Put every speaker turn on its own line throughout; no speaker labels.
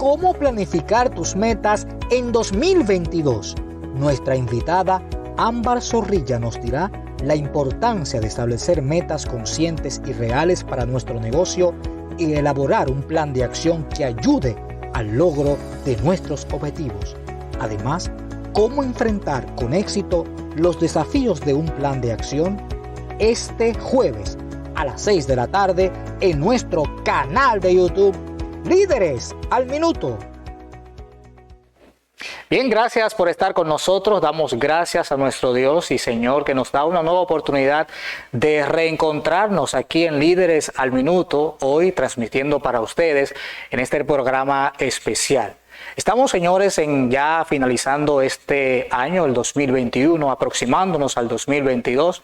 cómo planificar tus metas en 2022. Nuestra invitada Ámbar Zorrilla nos dirá la importancia de establecer metas conscientes y reales para nuestro negocio y elaborar un plan de acción que ayude al logro de nuestros objetivos. Además, cómo enfrentar con éxito los desafíos de un plan de acción este jueves a las 6 de la tarde en nuestro canal de YouTube Líderes al Minuto. Bien, gracias por estar con nosotros. Damos gracias a nuestro Dios y Señor que nos da una nueva oportunidad de reencontrarnos aquí en Líderes al Minuto, hoy transmitiendo para ustedes en este programa especial. Estamos, señores, ya finalizando este año, el 2021, aproximándonos al 2022.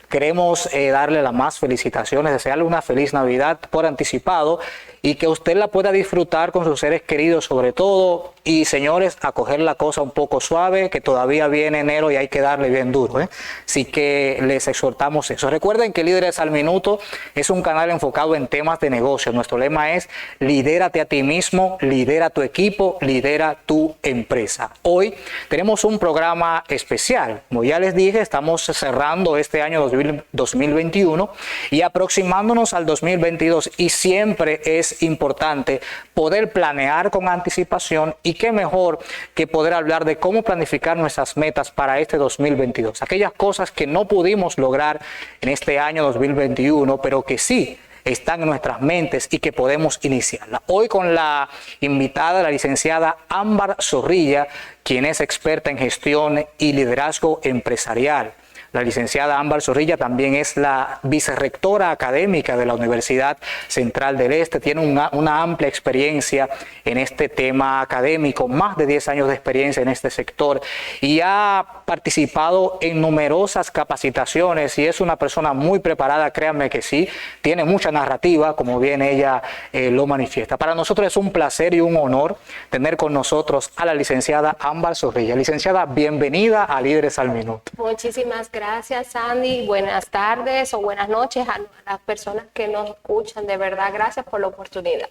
Queremos darle las más felicitaciones, desearle una feliz Navidad por anticipado y que usted la pueda disfrutar con sus seres queridos sobre todo. Y, señores, a coger la cosa un poco suave, que todavía viene enero y hay que darle bien duro, ¿eh? Así que les exhortamos eso. Recuerden que Líderes al Minuto es un canal enfocado en temas de negocio. Nuestro lema es lidérate a ti mismo, lidera tu equipo, lidera tu empresa. Hoy tenemos un programa especial. Como ya les dije, estamos cerrando este año 2021 y aproximándonos al 2022, y siempre es importante poder planear con anticipación, y qué mejor que poder hablar de cómo planificar nuestras metas para este 2022, aquellas cosas que no pudimos lograr en este año 2021 pero que sí están en nuestras mentes y que podemos iniciarla. Hoy con la invitada, la licenciada Ámbar Zorrilla, quien es experta en gestión y liderazgo empresarial. La licenciada Ámbar Zorrilla también es la vicerrectora académica de la Universidad Central del Este. Tiene una amplia experiencia en este tema académico, más de 10 años de experiencia en este sector, y ha participado en numerosas capacitaciones y es una persona muy preparada, créanme que sí, tiene mucha narrativa, como bien ella lo manifiesta. Para nosotros es un placer y un honor tener con nosotros a la licenciada Ámbar Zorrilla. Licenciada, bienvenida a Líderes al Minuto.
Muchísimas gracias, Andy. Buenas tardes o buenas noches a las personas que nos escuchan. De verdad, gracias por la oportunidad.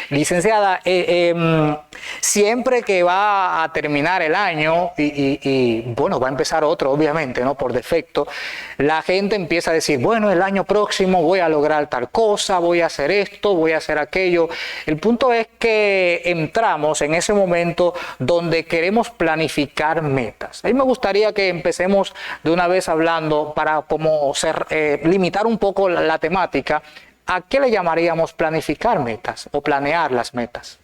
Licenciada, siempre que va a terminar el año y bueno, va a empezar otro, obviamente, ¿no? Por defecto, la gente empieza a decir, bueno, el año próximo voy a lograr tal cosa, voy a hacer esto, voy a hacer aquello. El punto es que entramos en ese momento donde queremos planificar metas. A mí me gustaría que empecemos de una vez hablando para como limitar un poco la temática. ¿A qué le llamaríamos planificar metas o planear las metas?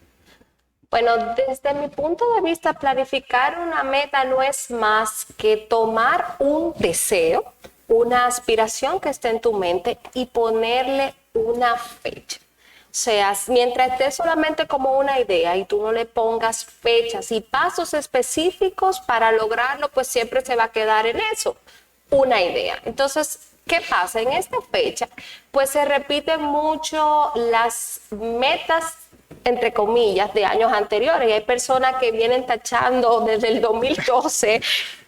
Bueno, desde mi punto de vista, planificar una meta no es más que tomar un deseo, una aspiración que esté en tu mente y ponerle una fecha. O sea, mientras esté solamente como una idea y tú no le pongas fechas y pasos específicos para lograrlo, pues siempre se va a quedar en eso, una idea. Entonces, ¿qué pasa? En esta fecha, pues se repiten mucho las metas, entre comillas, de años anteriores. Y hay personas que vienen tachando desde el 2012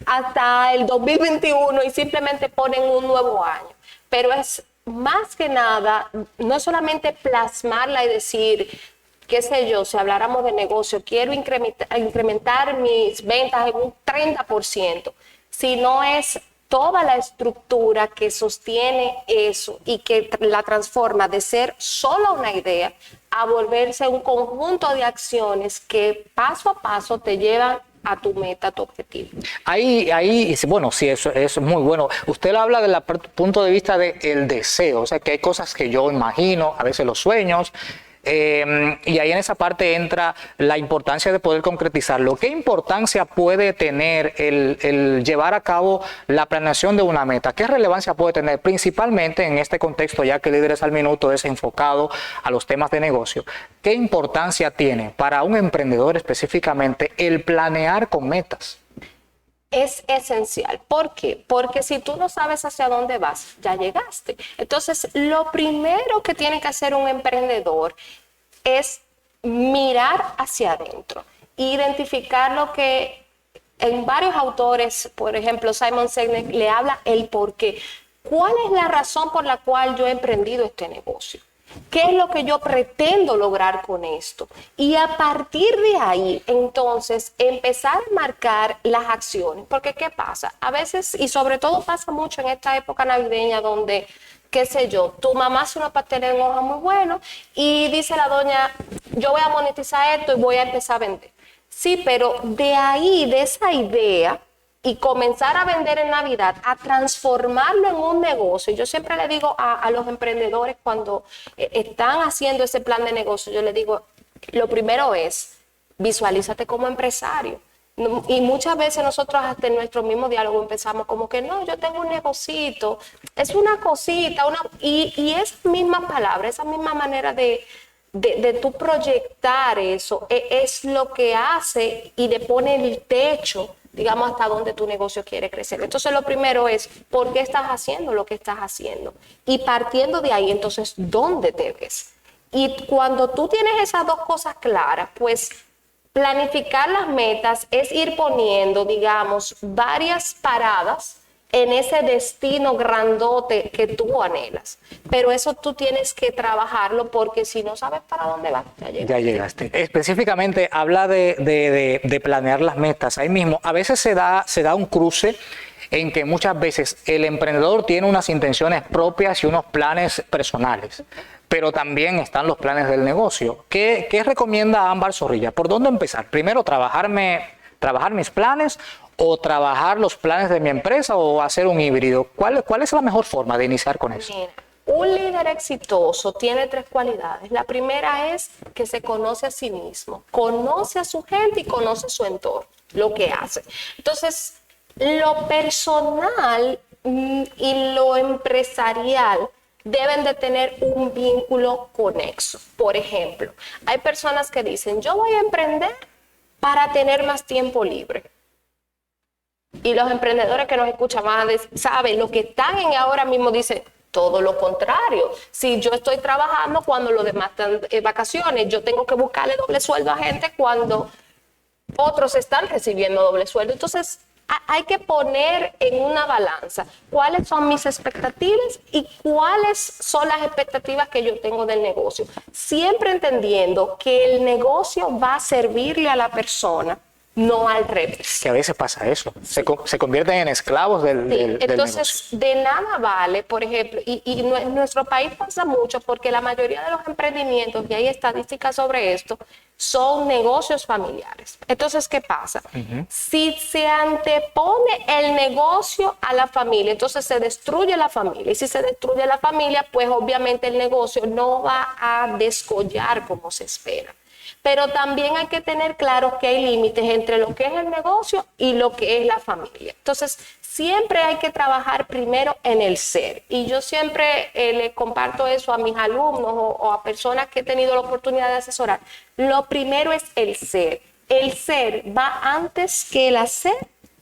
hasta el 2021 y simplemente ponen un nuevo año. Pero es más que nada, no es solamente plasmarla y decir, qué sé yo, si habláramos de negocio, quiero incrementar mis ventas en un 30%, sino es toda la estructura que sostiene eso y que la transforma de ser solo una idea a volverse un conjunto de acciones que paso a paso te llevan a tu meta, a tu objetivo.
Ahí, bueno, sí, eso es muy bueno. Usted habla del punto de vista del deseo, o sea, que hay cosas que yo imagino, a veces los sueños, y ahí en esa parte entra la importancia de poder concretizarlo. ¿Qué importancia puede tener el llevar a cabo la planeación de una meta? ¿Qué relevancia puede tener? Principalmente en este contexto, ya que Líderes al Minuto es enfocado a los temas de negocio. ¿Qué importancia tiene para un emprendedor específicamente el planear con metas?
Es esencial. ¿Por qué? Porque si tú no sabes hacia dónde vas, ya llegaste. Entonces, lo primero que tiene que hacer un emprendedor es mirar hacia adentro, identificar lo que en varios autores, por ejemplo, Simon Sinek le habla el por qué. ¿Cuál es la razón por la cual yo he emprendido este negocio? ¿Qué es lo que yo pretendo lograr con esto? Y a partir de ahí, entonces, empezar a marcar las acciones. Porque, ¿qué pasa? A veces, y sobre todo pasa mucho en esta época navideña donde, qué sé yo, tu mamá hace unos pasteles en hoja muy buenos y dice la doña, yo voy a monetizar esto y voy a empezar a vender. Sí, pero de ahí, de esa idea, y comenzar a vender en Navidad, a transformarlo en un negocio. Yo siempre le digo a los emprendedores cuando están haciendo ese plan de negocio, yo les digo, lo primero es, visualízate como empresario. Y muchas veces nosotros hasta en nuestro mismo diálogo empezamos como que no, yo tengo un negocito, es una cosita, y esa misma palabra, esa misma manera de tú proyectar eso, es lo que hace y le pone el techo, digamos, hasta donde tu negocio quiere crecer. Entonces, lo primero es, ¿por qué estás haciendo lo que estás haciendo? Y partiendo de ahí, entonces, ¿dónde te ves? Y cuando tú tienes esas dos cosas claras, pues planificar las metas es ir poniendo, digamos, varias paradas en ese destino grandote que tú anhelas. Pero eso tú tienes que trabajarlo porque si no sabes para dónde vas,
ya llegaste. Específicamente habla de planear las metas. Ahí mismo, a veces se da un cruce en que muchas veces el emprendedor tiene unas intenciones propias y unos planes personales, pero también están los planes del negocio. ¿Qué recomienda Ámbar Zorrilla? ¿Por dónde empezar? Primero, trabajar mis planes, o trabajar los planes de mi empresa, o hacer un híbrido. ¿Cuál es la mejor forma de iniciar con eso?
Mira, un líder exitoso tiene 3 cualidades. La primera es que se conoce a sí mismo, conoce a su gente y conoce su entorno, lo que hace. Entonces, lo personal y lo empresarial deben de tener un vínculo conexo. Por ejemplo, hay personas que dicen, yo voy a emprender para tener más tiempo libre. Y los emprendedores que nos escuchan saben, lo que están en ahora mismo dicen todo lo contrario. Si yo estoy trabajando cuando los demás están en vacaciones, yo tengo que buscarle doble sueldo a gente cuando otros están recibiendo doble sueldo. Entonces, hay que poner en una balanza cuáles son mis expectativas y cuáles son las expectativas que yo tengo del negocio. Siempre entendiendo que el negocio va a servirle a la persona, no al revés.
Que a veces pasa eso, se convierten en esclavos del
entonces,
negocio.
de nada vale, por ejemplo, y en nuestro país pasa mucho porque la mayoría de los emprendimientos, y hay estadísticas sobre esto, son negocios familiares. Entonces, ¿qué pasa? Si se antepone el negocio a la familia, entonces se destruye la familia. Y si se destruye la familia, pues obviamente el negocio no va a descollar como se espera. Pero también hay que tener claro que hay límites entre lo que es el negocio y lo que es la familia. Entonces, siempre hay que trabajar primero en el ser. Y yo siempre le comparto eso a mis alumnos o a personas que he tenido la oportunidad de asesorar. Lo primero es el ser. El ser va antes que el hacer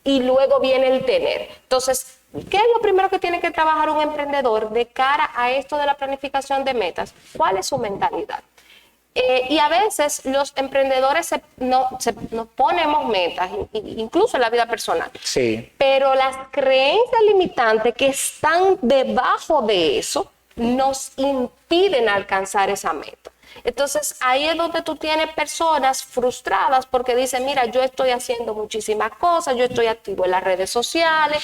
y luego viene el tener. Entonces, ¿qué es lo primero que tiene que trabajar un emprendedor de cara a esto de la planificación de metas? ¿Cuál es su mentalidad? Y a veces los emprendedores nos ponemos metas, incluso en la vida personal.
Sí.
Pero las creencias limitantes que están debajo de eso nos impiden alcanzar esa meta. Entonces, ahí es donde tú tienes personas frustradas porque dicen, mira, yo estoy haciendo muchísimas cosas, yo estoy activo en las redes sociales,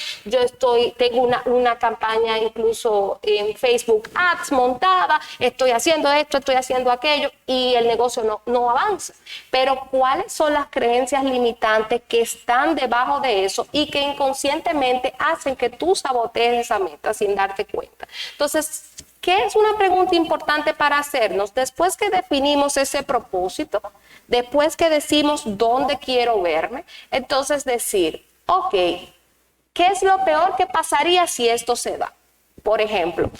tengo una campaña incluso en Facebook Ads montada, estoy haciendo esto, estoy haciendo aquello y el negocio no avanza. Pero, ¿cuáles son las creencias limitantes que están debajo de eso y que inconscientemente hacen que tú sabotees esa meta sin darte cuenta? Entonces, ¿qué es una pregunta importante para hacernos? Después que definimos ese propósito, después que decimos dónde quiero verme, entonces decir, ok, ¿qué es lo peor que pasaría si esto se da? Por ejemplo,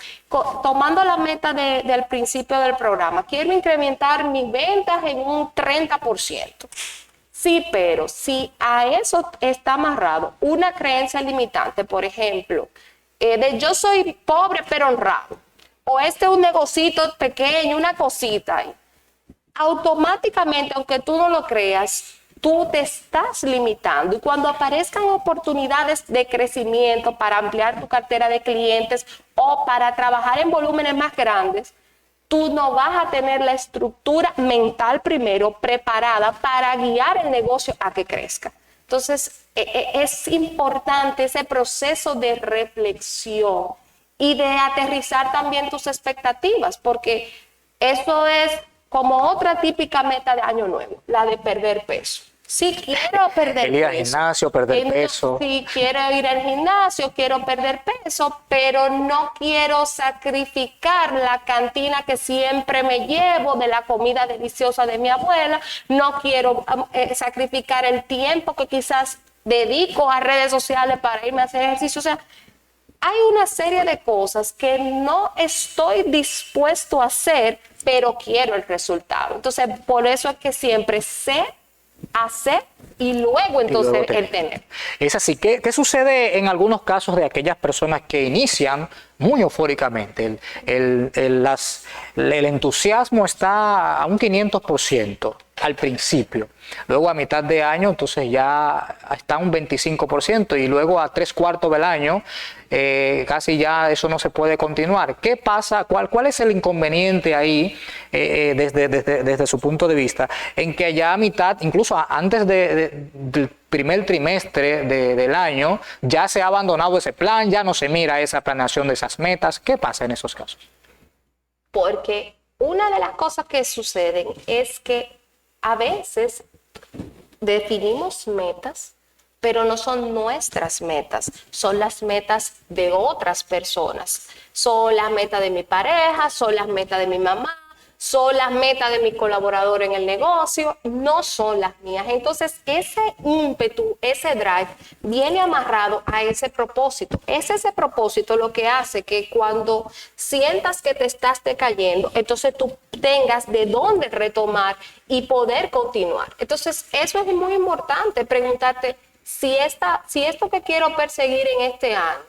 tomando la meta del principio del programa, quiero incrementar mis ventas en un 30%. Sí, pero si a eso está amarrado una creencia limitante, por ejemplo, de yo soy pobre pero honrado, o este es un negocito pequeño, una cosita ahí, automáticamente, aunque tú no lo creas, tú te estás limitando. Y cuando aparezcan oportunidades de crecimiento para ampliar tu cartera de clientes o para trabajar en volúmenes más grandes, tú no vas a tener la estructura mental primero preparada para guiar el negocio a que crezca. Entonces, es importante ese proceso de reflexión y de aterrizar también tus expectativas, porque eso es como otra típica meta de año nuevo, la de perder peso. Sí, quiero perder
ir al
peso.
gimnasio, perder peso.
Sí, quiero ir al gimnasio, quiero perder peso, pero no quiero sacrificar la cantina que siempre me llevo de la comida deliciosa de mi abuela. No quiero sacrificar el tiempo que quizás dedico a redes sociales para irme a hacer ejercicio. O sea, hay una serie de cosas que no estoy dispuesto a hacer, pero quiero el resultado. Entonces, por eso es que siempre sé hacer y luego entonces el tener.
Es así. ¿Qué sucede en algunos casos de aquellas personas que inician muy eufóricamente? El entusiasmo está a un 500% al principio. Luego a mitad de año entonces ya está un 25% y luego a 3/4 del año casi ya eso no se puede continuar. ¿Qué pasa? ¿Cuál es el inconveniente ahí desde su punto de vista? En que ya a mitad, incluso antes del primer trimestre del año, ya se ha abandonado ese plan, ya no se mira esa planeación de esas metas. ¿Qué pasa en esos casos?
Porque una de las cosas que suceden es que a veces definimos metas, pero no son nuestras metas, son las metas de otras personas. Son las metas de mi pareja, son las metas de mi mamá, son las metas de mi colaborador en el negocio, no son las mías. Entonces, ese ímpetu, ese drive, viene amarrado a ese propósito. Es ese propósito lo que hace que cuando sientas que te estás decayendo, entonces tú tengas de dónde retomar y poder continuar. Entonces, eso es muy importante, preguntarte si esto que quiero perseguir en este año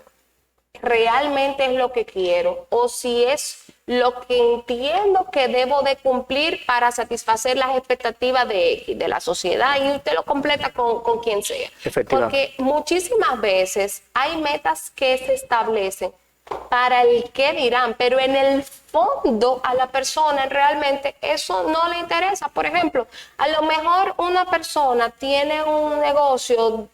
realmente es lo que quiero o si es lo que entiendo que debo de cumplir para satisfacer las expectativas de la sociedad, y usted lo completa con quien sea. Porque muchísimas veces hay metas que se establecen para el qué dirán, pero en el fondo a la persona realmente eso no le interesa. Por ejemplo, a lo mejor una persona tiene un negocio,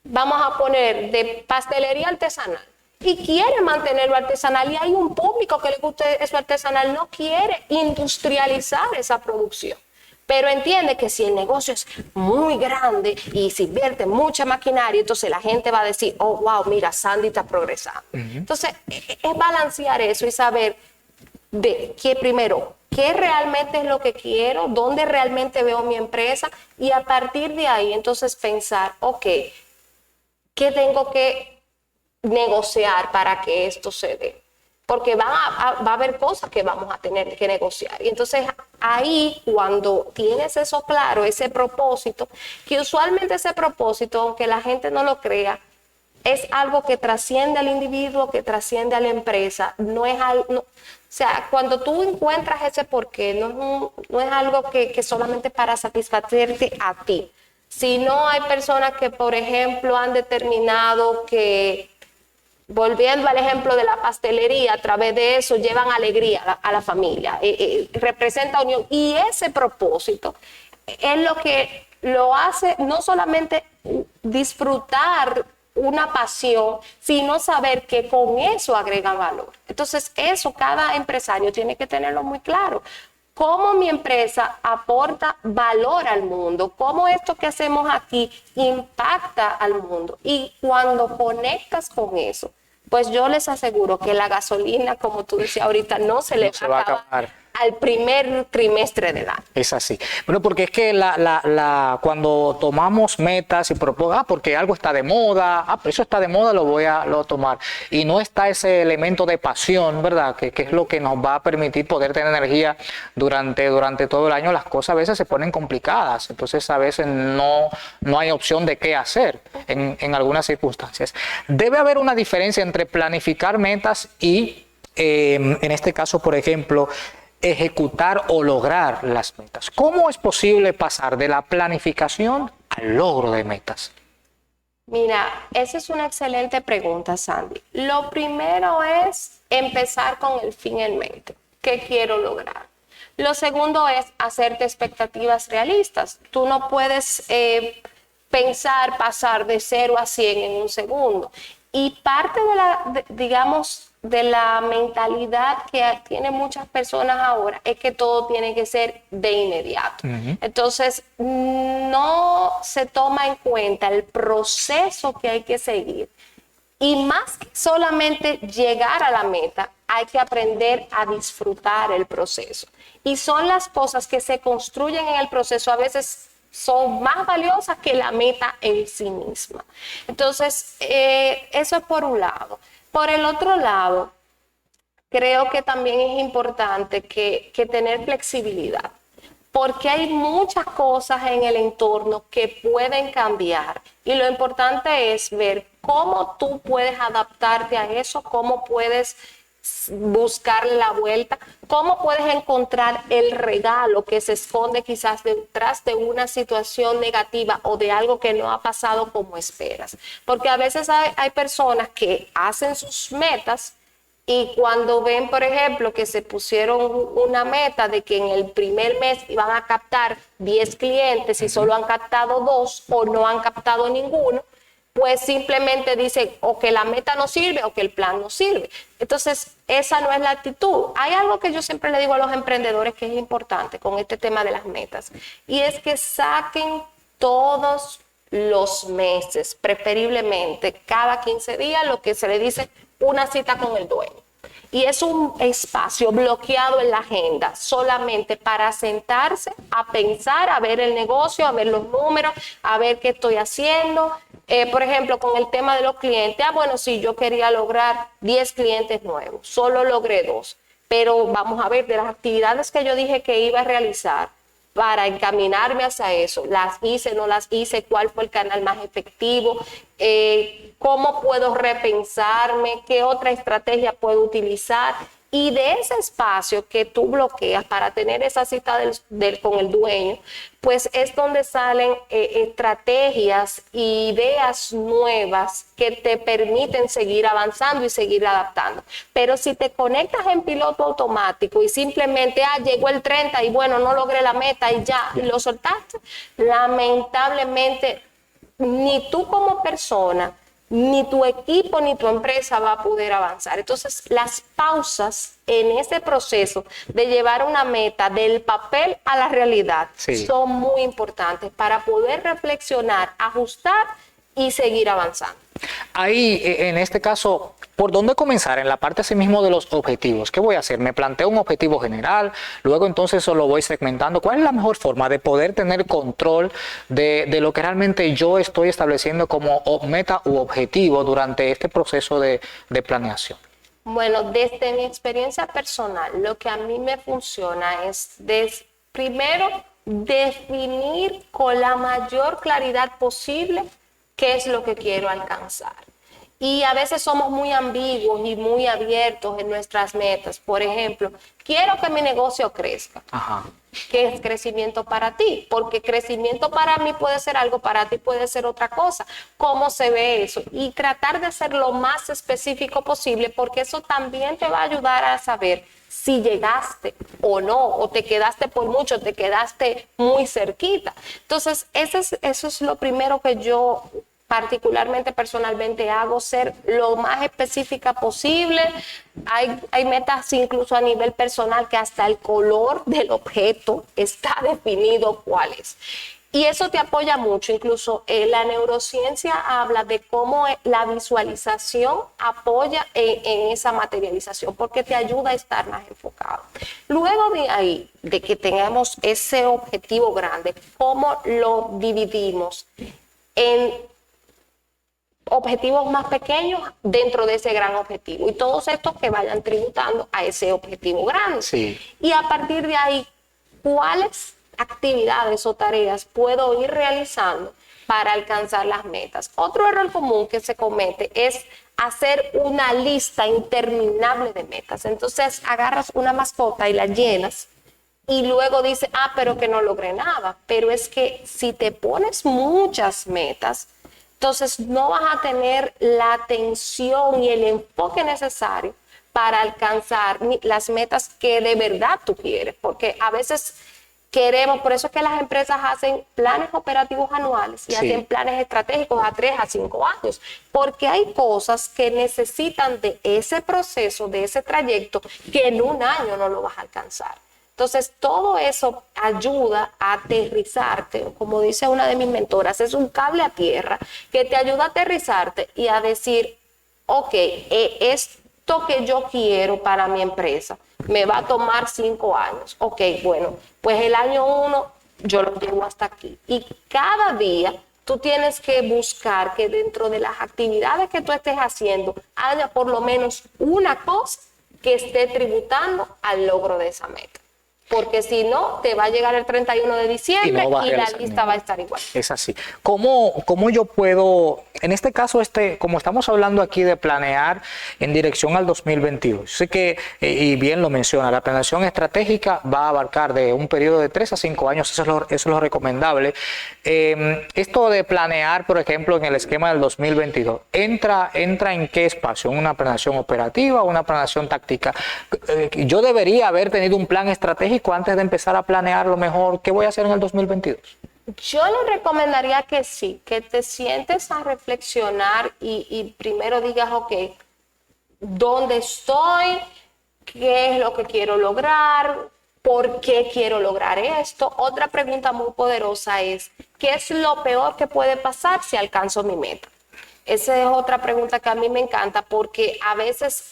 vamos a poner, de pastelería artesanal, y quiere mantenerlo artesanal, y hay un público que le guste eso artesanal, no quiere industrializar esa producción, pero entiende que si el negocio es muy grande y se invierte mucha maquinaria, entonces la gente va a decir, oh wow, mira, Sandy está progresando. Entonces es balancear eso y saber de que primero, qué realmente es lo que quiero, dónde realmente veo mi empresa, y a partir de ahí entonces pensar, ok, ¿qué tengo que negociar para que esto se dé? Porque va a haber cosas que vamos a tener que negociar. Y entonces ahí, cuando tienes eso claro, ese propósito, que usualmente ese propósito, aunque la gente no lo crea, es algo que trasciende al individuo, que trasciende a la empresa. No es algo, o sea, cuando tú encuentras ese porqué, no es algo que solamente para satisfacerte a ti, sino hay personas que, por ejemplo, han determinado que, volviendo al ejemplo de la pastelería, a través de eso llevan alegría a la familia, representa unión, y ese propósito es lo que lo hace no solamente disfrutar una pasión, sino saber que con eso agrega valor. Entonces eso cada empresario tiene que tenerlo muy claro. ¿Cómo mi empresa aporta valor al mundo? ¿Cómo esto que hacemos aquí impacta al mundo? Y cuando conectas con eso, pues yo les aseguro que la gasolina, como tú decías ahorita, no se le va a acabar al primer trimestre del año.
Es así. Bueno, porque es que cuando tomamos metas y proponemos, porque algo está de moda, pero eso está de moda, lo voy a tomar. Y no está ese elemento de pasión, ¿verdad? Que es lo que nos va a permitir poder tener energía durante todo el año. Las cosas a veces se ponen complicadas, entonces a veces no hay opción de qué hacer en algunas circunstancias. Debe haber una diferencia entre planificar metas y, en este caso, por ejemplo, ejecutar o lograr las metas. ¿Cómo es posible pasar de la planificación al logro de metas?
Mira, esa es una excelente pregunta, Sandy. Lo primero es empezar con el fin en mente. ¿qué quiero lograr? Lo segundo es hacerte expectativas realistas. Tú no puedes pensar pasar de 0 a 100 en un segundo. Y parte digamos, de la mentalidad que tienen muchas personas ahora es que todo tiene que ser de inmediato. Entonces, no se toma en cuenta el proceso que hay que seguir. Y más que solamente llegar a la meta, hay que aprender a disfrutar el proceso. Y son las cosas que se construyen en el proceso, a veces son más valiosas que la meta en sí misma. Entonces, eso es por un lado. Por el otro lado, creo que también es importante que tener flexibilidad, porque hay muchas cosas en el entorno que pueden cambiar y lo importante es ver cómo tú puedes adaptarte a eso, cómo puedes buscar la vuelta, cómo puedes encontrar el regalo que se esconde quizás detrás de una situación negativa o de algo que no ha pasado como esperas. Porque a veces hay personas que hacen sus metas y cuando ven, por ejemplo, que se pusieron una meta de que en el primer mes iban a captar 10 clientes y solo han captado 2 o no han captado ninguno, pues simplemente dicen o que la meta no sirve o que el plan no sirve. Entonces, esa no es la actitud. Hay algo que yo siempre le digo a los emprendedores que es importante con este tema de las metas, y es que saquen todos los meses, preferiblemente cada 15 días, lo que se le dice una cita con el dueño. Y es un espacio bloqueado en la agenda solamente para sentarse a pensar, a ver el negocio, a ver los números, a ver qué estoy haciendo. Por ejemplo, con el tema de los clientes, bueno, sí, yo quería lograr 10 clientes nuevos, solo logré 2, pero vamos a ver de las actividades que yo dije que iba a realizar para encaminarme hacia eso, las hice, no las hice, cuál fue el canal más efectivo, cómo puedo repensarme, qué otra estrategia puedo utilizar. Y de ese espacio que tú bloqueas para tener esa cita con el dueño, pues es donde salen estrategias e ideas nuevas que te permiten seguir avanzando y seguir adaptando. Pero si te conectas en piloto automático y simplemente, llegó el 30 y bueno, no logré la meta y ya lo soltaste, lamentablemente ni tú como persona, ni tu equipo ni tu empresa va a poder avanzar. Entonces, las pausas en ese proceso de llevar una meta del papel a la realidad son muy importantes para poder reflexionar, ajustar y seguir avanzando.
Ahí, en este caso, ¿por dónde comenzar? En la parte así mismo de los objetivos. ¿Qué voy a hacer? Me planteo un objetivo general, luego entonces eso lo voy segmentando. ¿Cuál es la mejor forma de poder tener control de lo que realmente yo estoy estableciendo como meta u objetivo durante este proceso de planeación?
Bueno, desde mi experiencia personal, lo que a mí me funciona es primero definir con la mayor claridad posible qué es lo que quiero alcanzar. Y a veces somos muy ambiguos y muy abiertos en nuestras metas. Por ejemplo, quiero que mi negocio crezca.
Ajá.
¿Qué es crecimiento para ti? Porque crecimiento para mí puede ser algo, para ti puede ser otra cosa. ¿Cómo se ve eso? Y tratar de ser lo más específico posible, porque eso también te va a ayudar a saber si llegaste o no, o te quedaste por mucho, te quedaste muy cerquita. Entonces, eso es lo primero que yo particularmente personalmente hago, ser lo más específica posible. Hay metas incluso a nivel personal que hasta el color del objeto está definido cuál es. Y eso te apoya mucho. Incluso la neurociencia habla de cómo la visualización apoya en esa materialización, porque te ayuda a estar más enfocado. Luego de ahí, de que tengamos ese objetivo grande, ¿cómo lo dividimos en objetivos más pequeños dentro de ese gran objetivo? Y todos estos que vayan tributando a ese objetivo grande.
Sí.
Y a partir de ahí, ¿cuáles actividades o tareas puedo ir realizando para alcanzar las metas? Otro error común que se comete es hacer una lista interminable de metas. Entonces agarras una mascota y la llenas y luego dices, pero que no logré nada. Pero es que si te pones muchas metas, entonces no vas a tener la atención y el enfoque necesario para alcanzar las metas que de verdad tú quieres, porque a veces queremos, por eso es que las empresas hacen planes operativos anuales y hacen planes estratégicos a 3 a 5 años, porque hay cosas que necesitan de ese proceso, de ese trayecto, que en un año no lo vas a alcanzar. Entonces, todo eso ayuda a aterrizarte, como dice una de mis mentoras, es un cable a tierra que te ayuda a aterrizarte y a decir, ok, esto que yo quiero para mi empresa me va a tomar 5 años. Ok, bueno, pues el año 1 yo lo llevo hasta aquí. Y cada día tú tienes que buscar que dentro de las actividades que tú estés haciendo haya por lo menos una cosa que esté tributando al logro de esa meta. Porque si no, te va a llegar el 31 de diciembre y la lista va a estar igual.
Es así. ¿Cómo yo puedo, en este caso, como estamos hablando aquí de planear en dirección al 2022? Sé que, y bien lo menciona, la planeación estratégica va a abarcar de un periodo de 3 a 5 años, eso es lo recomendable. Esto de planear, por ejemplo, en el esquema del 2022, ¿entra en qué espacio? ¿En una planeación operativa o una planeación táctica? Yo debería haber tenido un plan estratégico antes de empezar a planear lo mejor. ¿Qué voy a hacer en el 2022?
Yo le recomendaría que sí, que te sientes a reflexionar y primero digas, ok, ¿dónde estoy? ¿Qué es lo que quiero lograr? ¿Por qué quiero lograr esto? Otra pregunta muy poderosa es, ¿qué es lo peor que puede pasar si alcanzo mi meta? Esa es otra pregunta que a mí me encanta porque a veces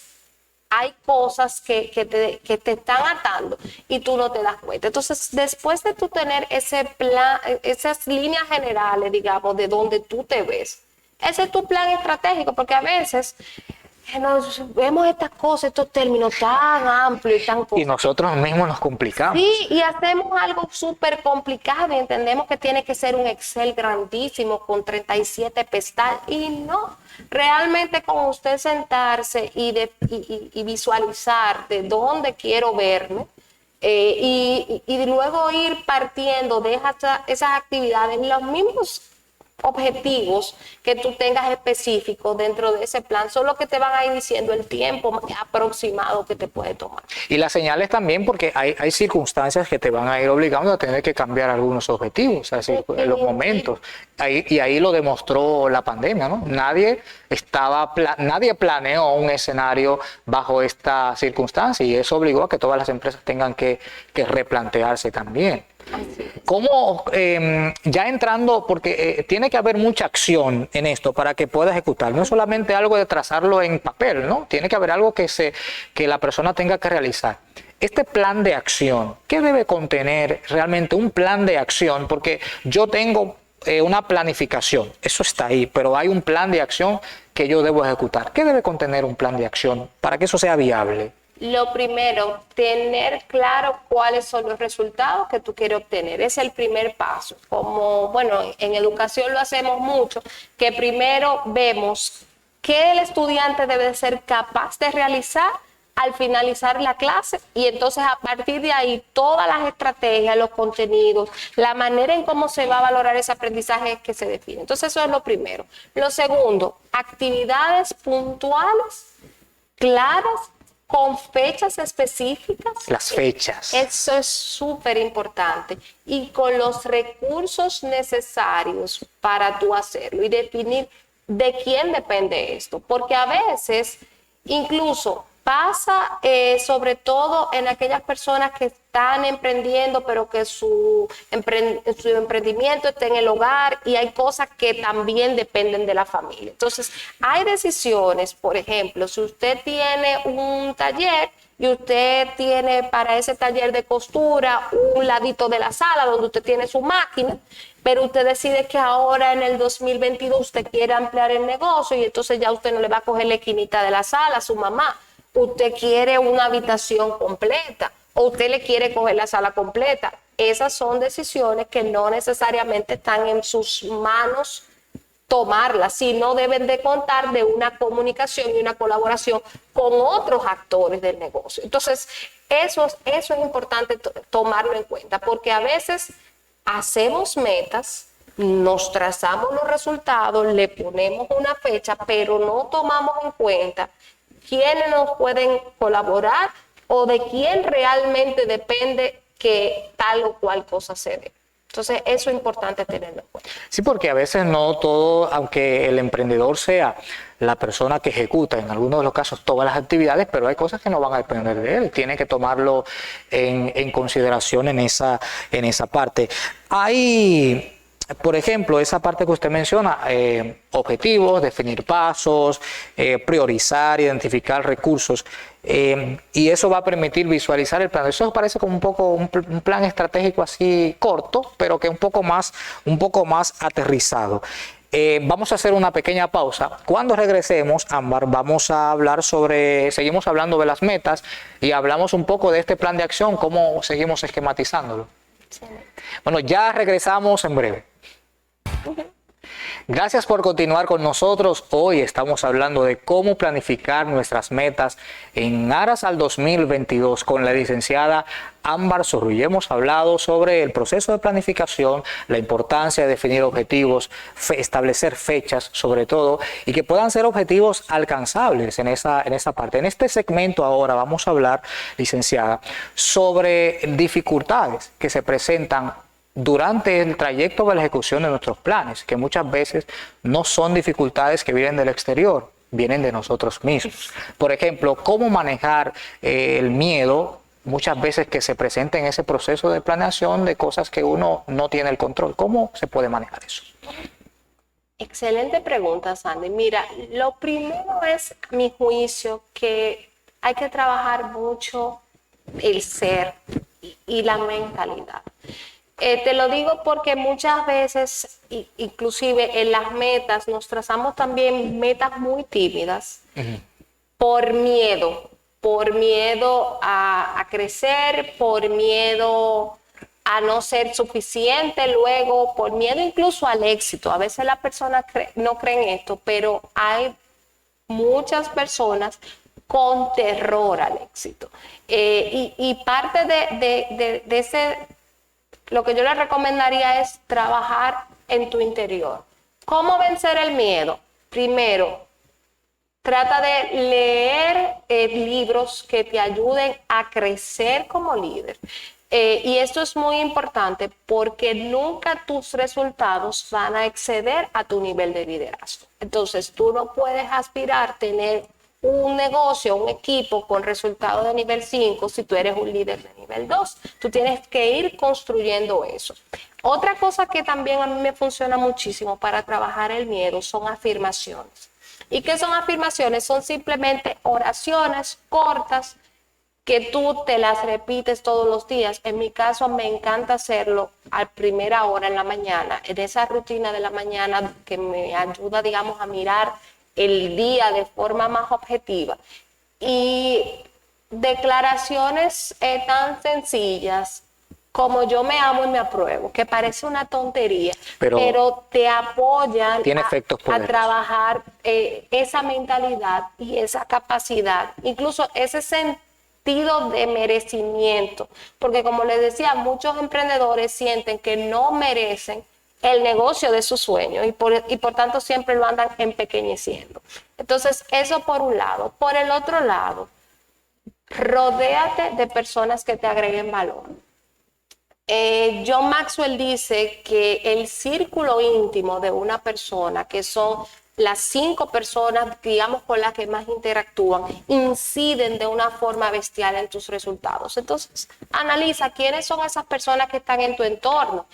hay cosas que te están atando y tú no te das cuenta. Entonces, después de tú tener ese plan, esas líneas generales, digamos, de donde tú te ves, ese es tu plan estratégico, porque a veces nos vemos estas cosas, estos términos tan amplios y tan
Y nosotros mismos nos complicamos.
Sí, y hacemos algo súper complicado y entendemos que tiene que ser un Excel grandísimo con 37 pestañas y no. Realmente con usted sentarse y visualizar de dónde quiero verme y luego ir partiendo de esas actividades, los mismos objetivos que tú tengas específicos dentro de ese plan son los que te van a ir diciendo el tiempo aproximado que te puede tomar.
Y las señales también, porque hay circunstancias que te van a ir obligando a tener que cambiar algunos objetivos, es decir, en los momentos. Y ahí lo demostró la pandemia, ¿no? Nadie planeó un escenario bajo esta circunstancia y eso obligó a que todas las empresas tengan que replantearse también. ¿Cómo, ya entrando, porque tiene que haber mucha acción en esto para que pueda ejecutar, no es solamente algo de trazarlo en papel, ¿no? Tiene que haber algo que la persona tenga que realizar. Este plan de acción, ¿qué debe contener realmente un plan de acción? Porque yo tengo una planificación, eso está ahí, pero hay un plan de acción que yo debo ejecutar. ¿Qué debe contener un plan de acción para que eso sea viable?
Lo primero, tener claro cuáles son los resultados que tú quieres obtener. Es el primer paso. Como, bueno, en educación lo hacemos mucho, que primero vemos qué el estudiante debe ser capaz de realizar al finalizar la clase y entonces a partir de ahí todas las estrategias, los contenidos, la manera en cómo se va a valorar ese aprendizaje que se define. Entonces eso es lo primero. Lo segundo, actividades puntuales, claras, con fechas específicas.
Las fechas.
Eso es súper importante. Y con los recursos necesarios para tú hacerlo y definir de quién depende esto. Porque a veces, incluso pasa sobre todo en aquellas personas que están emprendiendo, pero que su emprendimiento está en el hogar y hay cosas que también dependen de la familia. Entonces, hay decisiones, por ejemplo, si usted tiene un taller y usted tiene para ese taller de costura un ladito de la sala donde usted tiene su máquina, pero usted decide que ahora en el 2022 usted quiere ampliar el negocio y entonces ya usted no le va a coger la esquinita de la sala a su mamá. Usted quiere una habitación completa o usted le quiere coger la sala completa. Esas son decisiones que no necesariamente están en sus manos tomarlas, sino deben de contar de una comunicación y una colaboración con otros actores del negocio. Entonces, eso es importante tomarlo en cuenta, porque a veces hacemos metas, nos trazamos los resultados, le ponemos una fecha, pero no tomamos en cuenta quiénes nos pueden colaborar o de quién realmente depende que tal o cual cosa se dé. Entonces, eso es importante tenerlo en cuenta.
Sí, porque a veces no todo, aunque el emprendedor sea la persona que ejecuta en algunos de los casos todas las actividades, pero hay cosas que no van a depender de él. Tiene que tomarlo en consideración en esa parte. Hay, por ejemplo, esa parte que usted menciona, objetivos, definir pasos, priorizar, identificar recursos, y eso va a permitir visualizar el plan. Eso parece como un poco un plan estratégico así corto, pero que un poco más aterrizado. Vamos a hacer una pequeña pausa. Cuando regresemos, Ámbar, vamos a hablar seguimos hablando de las metas y hablamos un poco de este plan de acción, cómo seguimos esquematizándolo.
Sí.
Bueno, ya regresamos en breve. Gracias por continuar con nosotros. Hoy estamos hablando de cómo planificar nuestras metas en aras al 2022 con la licenciada Ámbar Zorrilla. Hemos hablado sobre el proceso de planificación, la importancia de definir objetivos, establecer fechas sobre todo, y que puedan ser objetivos alcanzables en esa parte. En este segmento ahora vamos a hablar, licenciada, sobre dificultades que se presentan durante el trayecto de la ejecución de nuestros planes, que muchas veces no son dificultades que vienen del exterior, vienen de nosotros mismos. Por ejemplo, cómo manejar el miedo muchas veces que se presenta en ese proceso de planeación de cosas que uno no tiene el control. ¿Cómo se puede manejar eso?
Excelente pregunta, Sandy. Mira, lo primero es, a mi juicio, que hay que trabajar mucho el ser y la mentalidad. Te lo digo porque muchas veces, inclusive en las metas, nos trazamos también metas muy tímidas por miedo a crecer, por miedo a no ser suficiente luego, por miedo incluso al éxito. A veces las personas no creen esto, pero hay muchas personas con terror al éxito. Y parte de ese... Lo que yo les recomendaría es trabajar en tu interior. ¿Cómo vencer el miedo? Primero, trata de leer libros que te ayuden a crecer como líder. Y esto es muy importante porque nunca tus resultados van a exceder a tu nivel de liderazgo. Entonces, tú no puedes aspirar a tener un negocio, un equipo con resultados de nivel 5 si tú eres un líder de nivel 2. Tú tienes que ir construyendo eso. Otra cosa que también a mí me funciona muchísimo para trabajar el miedo son afirmaciones. ¿Y qué son afirmaciones? Son simplemente oraciones cortas que tú te las repites todos los días. En mi caso me encanta hacerlo a primera hora en la mañana, en esa rutina de la mañana que me ayuda, digamos, a mirar el día de forma más objetiva. Y declaraciones tan sencillas como yo me amo y me apruebo, que parece una tontería, pero te apoyan a trabajar esa mentalidad y esa capacidad, incluso ese sentido de merecimiento, porque como les decía, muchos emprendedores sienten que no merecen el negocio de su sueño y por tanto siempre lo andan empequeñeciendo. Entonces, eso por un lado. Por el otro lado, rodéate de personas que te agreguen valor. John Maxwell dice que el círculo íntimo de una persona, que son las 5 personas, digamos, con las que más interactúan, inciden de una forma bestial en tus resultados. Entonces, analiza quiénes son esas personas que están en tu entorno.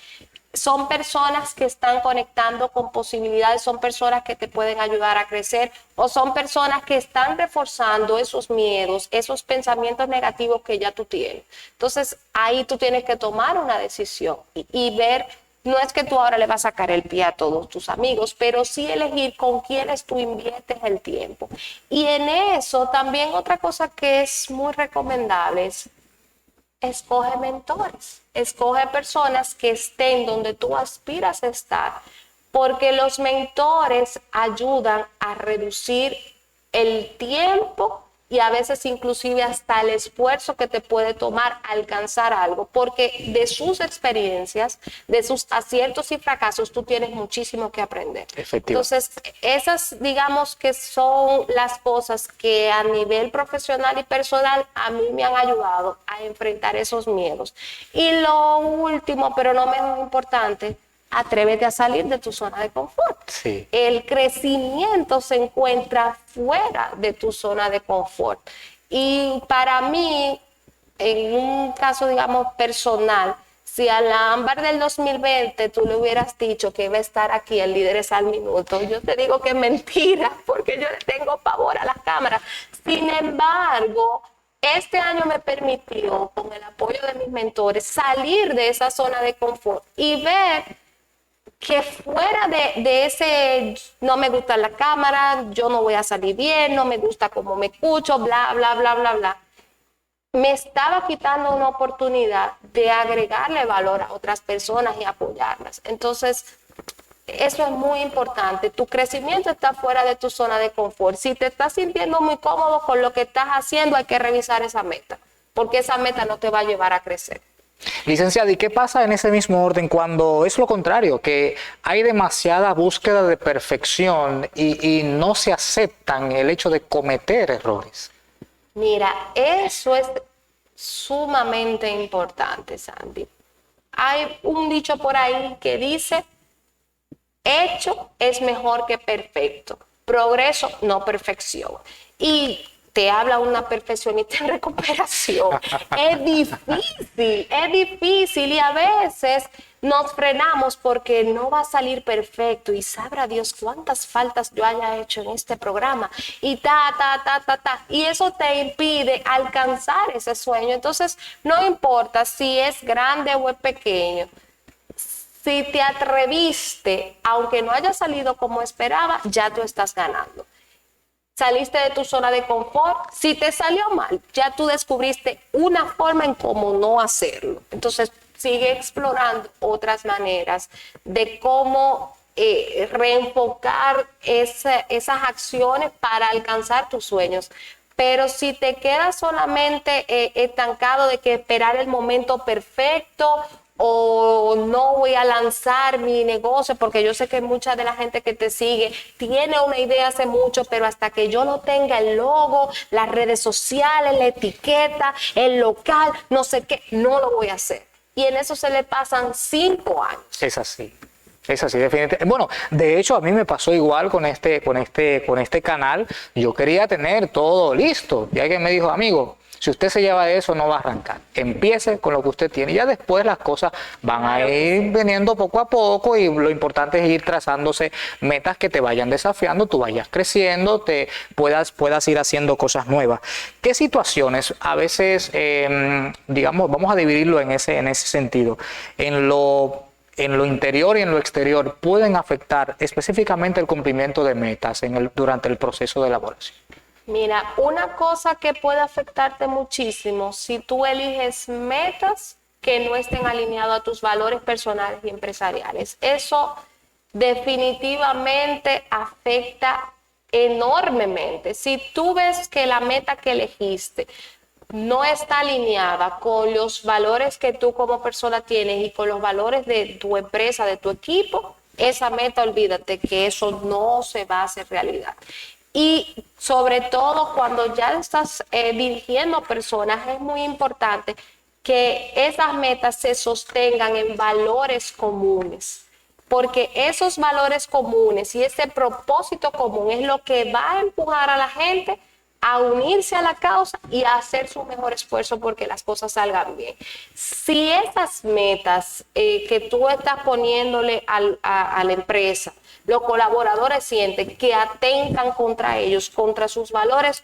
Son personas que están conectando con posibilidades, son personas que te pueden ayudar a crecer, o son personas que están reforzando esos miedos, esos pensamientos negativos que ya tú tienes. Entonces, ahí tú tienes que tomar una decisión y ver, no es que tú ahora le vas a sacar el pie a todos tus amigos, pero sí elegir con quiénes tú inviertes el tiempo. Y en eso también otra cosa que es muy recomendable es: escoge mentores, escoge personas que estén donde tú aspiras a estar, porque los mentores ayudan a reducir el tiempo y a veces inclusive hasta el esfuerzo que te puede tomar alcanzar algo, porque de sus experiencias, de sus aciertos y fracasos, tú tienes muchísimo que aprender. Entonces, esas digamos que son las cosas que a nivel profesional y personal a mí me han ayudado a enfrentar esos miedos. Y lo último, pero no menos importante, atrévete a salir de tu zona de confort.
Sí.
El crecimiento se encuentra fuera de tu zona de confort. Y para mí, en un caso, digamos, personal, si a la Ámbar del 2020 tú le hubieras dicho que iba a estar aquí en Líderes al Minuto, yo te digo que es mentira, porque yo le tengo pavor a las cámaras. Sin embargo, este año me permitió, con el apoyo de mis mentores, salir de esa zona de confort y ver que fuera de ese no me gusta la cámara, yo no voy a salir bien, no me gusta cómo me escucho, bla, bla, bla, bla, bla, me estaba quitando una oportunidad de agregarle valor a otras personas y apoyarlas. Entonces, eso es muy importante. Tu crecimiento está fuera de tu zona de confort. Si te estás sintiendo muy cómodo con lo que estás haciendo, hay que revisar esa meta, porque esa meta no te va a llevar a crecer.
Licenciada, ¿y qué pasa en ese mismo orden cuando es lo contrario? Que hay demasiada búsqueda de perfección y no se aceptan el hecho de cometer errores.
Mira, eso es sumamente importante, Sandy. Hay un dicho por ahí que dice, hecho es mejor que perfecto, progreso no perfección. Y te habla una perfeccionista en recuperación. Es difícil y a veces nos frenamos porque no va a salir perfecto y sabrá Dios cuántas faltas yo haya hecho en este programa y y eso te impide alcanzar ese sueño. Entonces no importa si es grande o es pequeño, si te atreviste, aunque no haya salido como esperaba, ya tú estás ganando. Saliste de tu zona de confort, si te salió mal, ya tú descubriste una forma en cómo no hacerlo. Entonces, sigue explorando otras maneras de cómo reenfocar esas acciones para alcanzar tus sueños. Pero si te quedas solamente estancado de que esperar el momento perfecto o no voy a lanzar mi negocio, porque yo sé que mucha de la gente que te sigue tiene una idea hace mucho, pero hasta que yo no tenga el logo, las redes sociales, la etiqueta, el local, no sé qué, no lo voy a hacer. Y en eso se le pasan 5 años.
Es así, definitivamente. Bueno, de hecho a mí me pasó igual con este canal. Yo quería tener todo listo. Y alguien me dijo, amigo, si usted se lleva de eso, no va a arrancar. Empiece con lo que usted tiene. Y ya después las cosas van a ir viniendo poco a poco y lo importante es ir trazándose metas que te vayan desafiando, tú vayas creciendo, te puedas ir haciendo cosas nuevas. ¿Qué situaciones a veces, digamos, vamos a dividirlo en ese sentido, en lo interior y en lo exterior, pueden afectar específicamente el cumplimiento de metas durante el proceso de elaboración?
Mira, una cosa que puede afectarte muchísimo si tú eliges metas que no estén alineadas a tus valores personales y empresariales. Eso definitivamente afecta enormemente. Si tú ves que la meta que elegiste no está alineada con los valores que tú como persona tienes y con los valores de tu empresa, de tu equipo, esa meta, olvídate que eso no se va a hacer realidad. Y sobre todo cuando ya estás dirigiendo personas, es muy importante que esas metas se sostengan en valores comunes, porque esos valores comunes y ese propósito común es lo que va a empujar a la gente a unirse a la causa y a hacer su mejor esfuerzo porque las cosas salgan bien. Si esas metas que tú estás poniéndole a la empresa, los colaboradores sienten que atentan contra ellos, contra sus valores,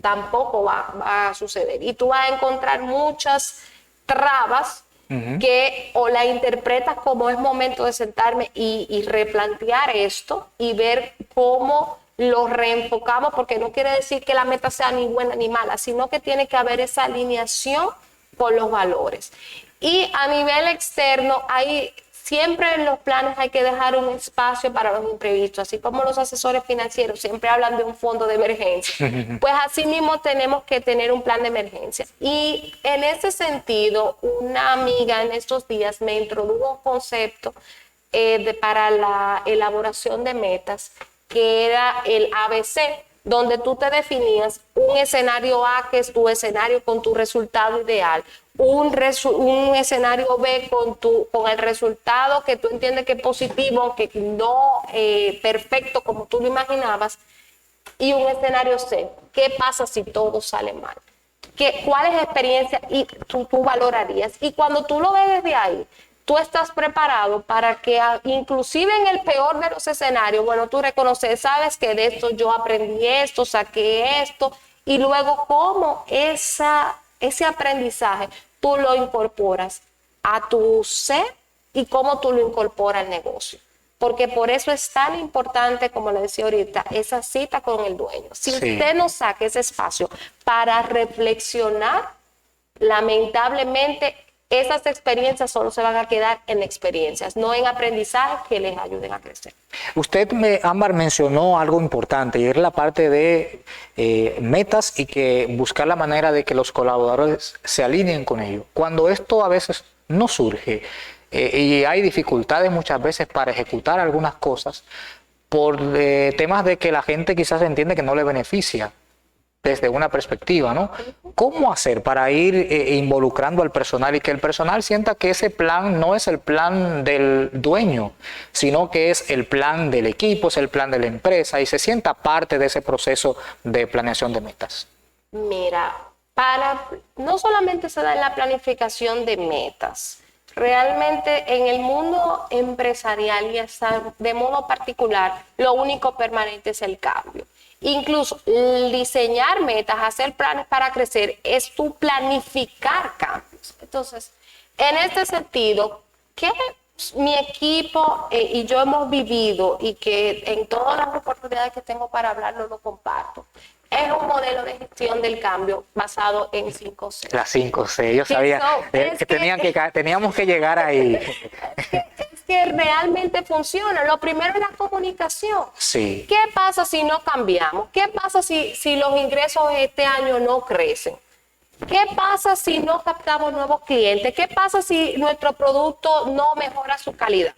tampoco va a suceder. Y tú vas a encontrar muchas trabas que o la interpretas como es momento de sentarme y replantear esto y ver cómo lo reenfocamos, porque no quiere decir que la meta sea ni buena ni mala, sino que tiene que haber esa alineación con los valores. Y a nivel externo hay siempre en los planes hay que dejar un espacio para los imprevistos, así como los asesores financieros siempre hablan de un fondo de emergencia. Pues así mismo tenemos que tener un plan de emergencia. Y en ese sentido, una amiga en estos días me introdujo un concepto para la elaboración de metas, que era el ABC, donde tú te definías un escenario A, que es tu escenario con tu resultado ideal, un escenario B con el resultado que tú entiendes que es positivo, aunque no perfecto como tú lo imaginabas, y un escenario C. ¿Qué pasa si todo sale mal? ¿Cuáles experiencias tú valorarías? Y cuando tú lo ves desde ahí, tú estás preparado para que inclusive en el peor de los escenarios, bueno, tú reconoces, sabes que de esto yo aprendí esto, saqué esto, y luego cómo ese aprendizaje tú lo incorporas a tu ser y cómo tú lo incorporas al negocio. Porque por eso es tan importante, como le decía ahorita, esa cita con el dueño. Si usted no saca ese espacio para reflexionar, lamentablemente esas experiencias solo se van a quedar en experiencias, no en aprendizajes que les ayuden a crecer.
Usted, Ámbar, mencionó algo importante y es la parte de metas y que buscar la manera de que los colaboradores se alineen con ello. Cuando esto a veces no surge y hay dificultades muchas veces para ejecutar algunas cosas por temas de que la gente quizás entiende que no le beneficia desde una perspectiva, ¿no? ¿Cómo hacer para ir involucrando al personal y que el personal sienta que ese plan no es el plan del dueño, sino que es el plan del equipo, es el plan de la empresa y se sienta parte de ese proceso de planeación de metas?
Mira, no solamente se da en la planificación de metas, realmente en el mundo empresarial y hasta de modo particular, lo único permanente es el cambio. Incluso diseñar metas, hacer planes para crecer, es tu planificar cambios. Entonces, en este sentido, ¿qué mi equipo y yo hemos vivido y que en todas las oportunidades que tengo para hablarlo lo comparto? Es un modelo de gestión del cambio basado en 5C.
Las 5C, yo sabía teníamos que llegar ahí.
Es que realmente funciona. Lo primero es la comunicación.
Sí.
¿Qué pasa si no cambiamos? ¿Qué pasa si los ingresos este año no crecen? ¿Qué pasa si no captamos nuevos clientes? ¿Qué pasa si nuestro producto no mejora su calidad?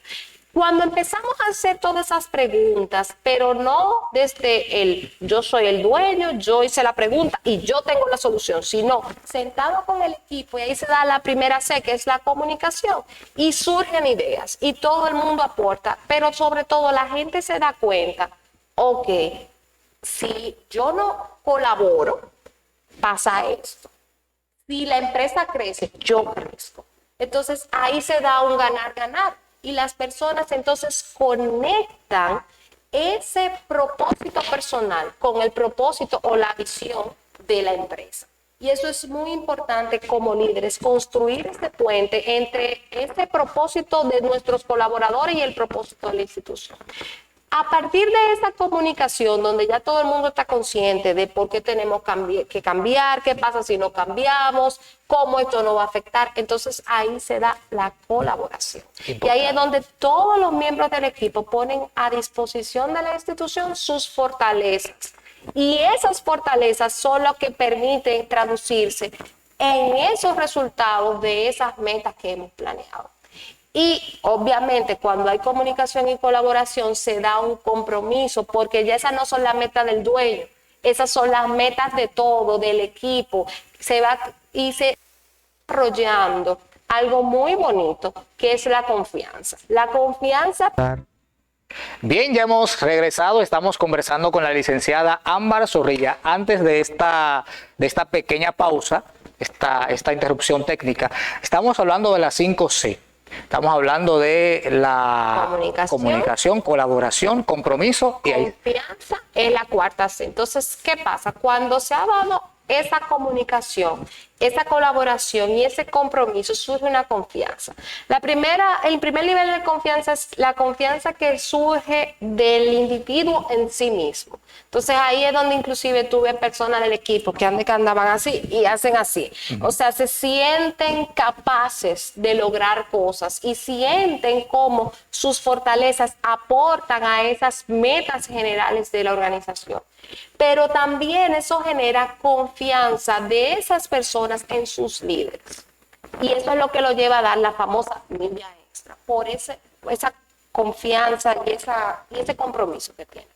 Cuando empezamos a hacer todas esas preguntas, pero no desde yo soy el dueño, yo hice la pregunta y yo tengo la solución, sino sentado con el equipo, y ahí se da la primera C, que es la comunicación, y surgen ideas y todo el mundo aporta, pero sobre todo la gente se da cuenta, ok, si yo no colaboro, pasa esto. Si la empresa crece, yo crezco. Entonces ahí se da un ganar-ganar. Y las personas entonces conectan ese propósito personal con el propósito o la visión de la empresa. Y eso es muy importante como líderes, construir este puente entre ese propósito de nuestros colaboradores y el propósito de la institución. A partir de esa comunicación, donde ya todo el mundo está consciente de por qué tenemos que cambiar, qué pasa si no cambiamos, cómo esto nos va a afectar, entonces ahí se da la colaboración. Importante. Y ahí es donde todos los miembros del equipo ponen a disposición de la institución sus fortalezas. Y esas fortalezas son las que permiten traducirse en esos resultados de esas metas que hemos planeado. Y obviamente cuando hay comunicación y colaboración se da un compromiso, porque ya esas no son las metas del dueño, esas son las metas de todo, del equipo. Se va desarrollando algo muy bonito, que es la confianza. La confianza.
Bien, ya hemos regresado, estamos conversando con la licenciada Ámbar Zorrilla. Antes de esta pequeña pausa, esta interrupción técnica, estamos hablando de las 5C. Estamos hablando de la comunicación, colaboración, compromiso.
Confianza es la cuarta C. Entonces, ¿qué pasa? Cuando se ha dado esa comunicación esa colaboración y ese compromiso, surge una confianza. El primer nivel de confianza es la confianza que surge del individuo en sí mismo. Entonces ahí es donde inclusive tuve personas del equipo que andaban así y hacen así. O sea, se sienten capaces de lograr cosas y sienten cómo sus fortalezas aportan a esas metas generales de la organización. Pero también eso genera confianza de esas personas en sus líderes. Y eso es lo que lo lleva a dar la famosa milla extra, por esa confianza y ese compromiso que tienen.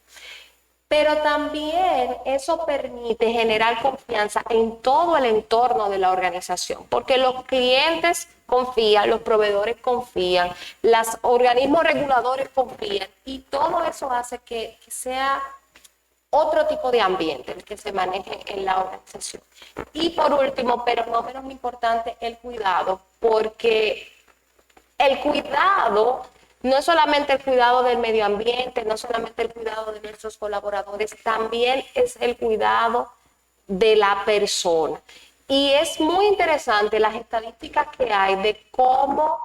Pero también eso permite generar confianza en todo el entorno de la organización, porque los clientes confían, los proveedores confían, los organismos reguladores confían, y todo eso hace que sea otro tipo de ambiente el que se maneje en la organización. Y por último, pero no menos importante, el cuidado, porque el cuidado no es solamente el cuidado del medio ambiente, no solamente el cuidado de nuestros colaboradores, también es el cuidado de la persona. Y es muy interesante las estadísticas que hay de cómo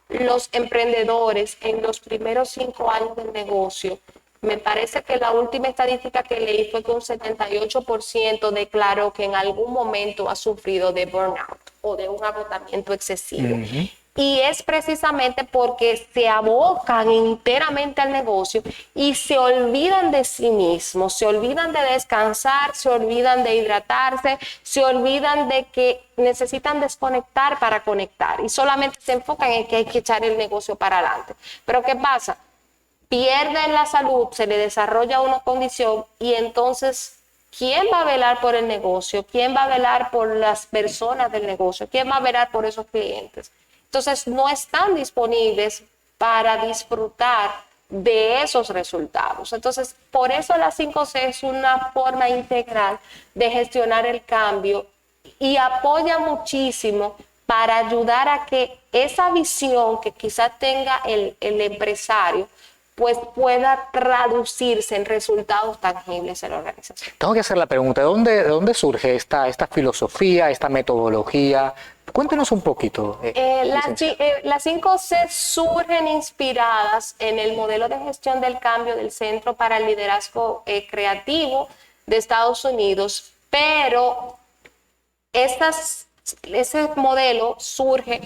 los emprendedores en los primeros 5 años del negocio, me parece que la última estadística que leí fue que un 78% declaró que en algún momento ha sufrido de burnout o de un agotamiento excesivo. Uh-huh. Y es precisamente porque se abocan enteramente al negocio y se olvidan de sí mismos, se olvidan de descansar, se olvidan de hidratarse, se olvidan de que necesitan desconectar para conectar y solamente se enfocan en que hay que echar el negocio para adelante. Pero ¿qué pasa? Pierden la salud, se le desarrolla una condición y entonces, ¿quién va a velar por el negocio? ¿Quién va a velar por las personas del negocio? ¿Quién va a velar por esos clientes? Entonces, no están disponibles para disfrutar de esos resultados. Entonces, por eso la 5C es una forma integral de gestionar el cambio y apoya muchísimo para ayudar a que esa visión que quizás tenga el empresario pues pueda traducirse en resultados tangibles en la organización.
Tengo que hacer la pregunta, ¿de dónde surge esta filosofía, esta metodología? Cuéntenos un poquito.
Las 5C surgen inspiradas en el modelo de gestión del cambio del Centro para el Liderazgo Creativo de Estados Unidos, pero ese modelo surge.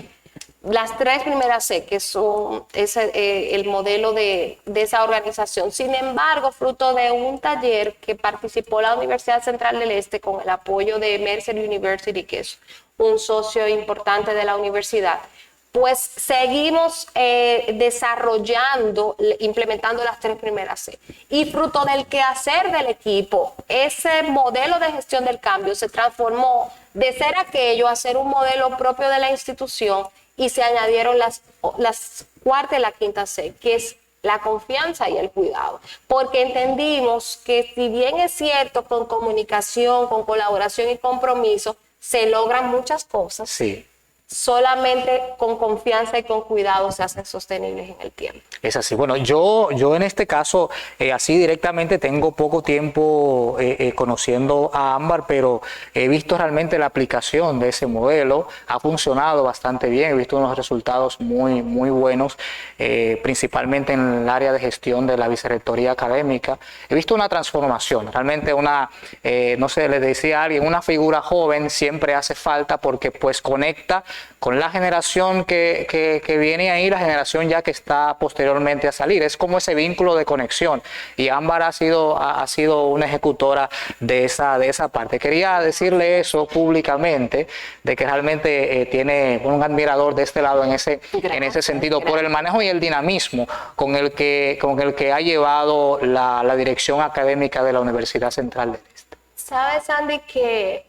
Las 3 primeras C, que son el modelo de esa organización. Sin embargo, fruto de un taller que participó la Universidad Central del Este con el apoyo de Mercer University, que es un socio importante de la universidad, pues seguimos desarrollando, implementando las 3 primeras C. Y fruto del quehacer del equipo, ese modelo de gestión del cambio se transformó de ser aquello a ser un modelo propio de la institución, y se añadieron las 4ª y la 5ª C, que es la confianza y el cuidado. Porque entendimos que si bien es cierto, con comunicación, con colaboración y compromiso, se logran muchas cosas.
Sí.
Solamente con confianza y con cuidado se hacen sostenibles en el tiempo.
Es así. Bueno, yo en este caso, así directamente tengo poco tiempo conociendo a Ámbar, pero he visto realmente la aplicación de ese modelo. Ha funcionado bastante bien, he visto unos resultados muy, muy buenos, principalmente en el área de gestión de la vicerrectoría académica. He visto una transformación, realmente no sé, le decía a alguien, una figura joven siempre hace falta porque pues conecta con la generación que viene ahí, la generación ya que está posteriormente a salir. Es como ese vínculo de conexión. Y Ámbar ha sido una ejecutora de esa parte. Quería decirle eso públicamente, de que realmente tiene un admirador de este lado en ese sentido, por el manejo y el dinamismo con el que ha llevado la dirección académica de la Universidad Central del Este.
¿Sabes, Andy, que...